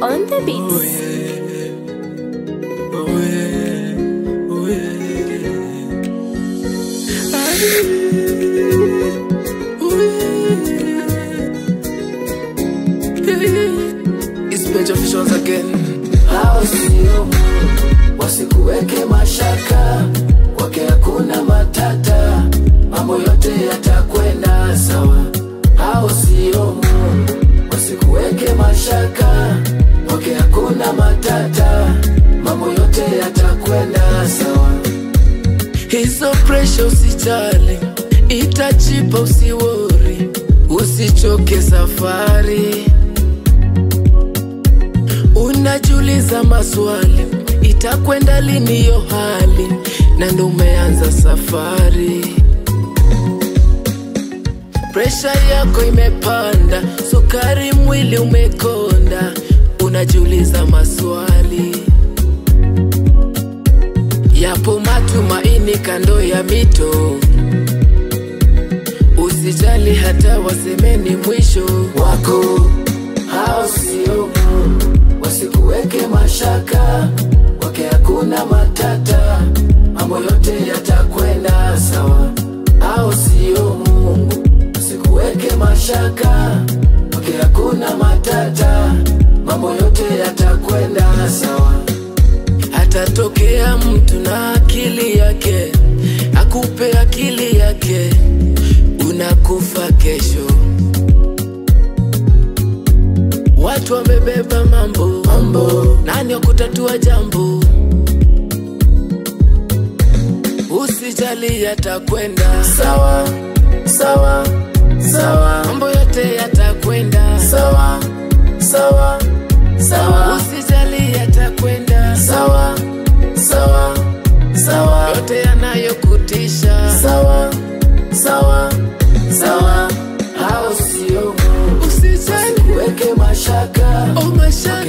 on the beats. It's Benjo Visions again. Hao sio Mungu, wasikuweke mashaka, kwake hakuna matata, mambo yote yatakwenda sawa. Hao sio Mungu, wasikuweke mashaka, kwake hakuna matata, mambo yote yatakwenda sawa. Hizo pressure usijali, itajipa usiwori, usichoke safari. Unajiuliza maswali, itakwenda lini hiyo hali, na ndo umeanza safari. Pressure yako imepanda, sukari mwili umekonda, unajiuliza maswali. Yapo matumaini kando ya mito, usijali hata wasemeni mwisho wako. Hao sio Mungu, wasikuweke mashaka, kwake hakuna matata, mambo yote yatakwenda sawa. Hao sio Mungu, wasikuweke mashaka, kwake hakuna matata, mambo yote yatakwenda sawa. Hatatokea mtu na akili yake, akupe akili yake, unakufa kesho. Watu wamebeba mambo, nani wakutatua jambo? Usijali yatakwenda sawa, sawa, sawa. Mambo yote yatakwenda sawa, sawa, sawa. Usijali yatakwenda sawa, sawa, sawa. Yote yanayokutisha sawa, sawa, sawa. Hao sio Mungu, usijali weke mashaka, mashaka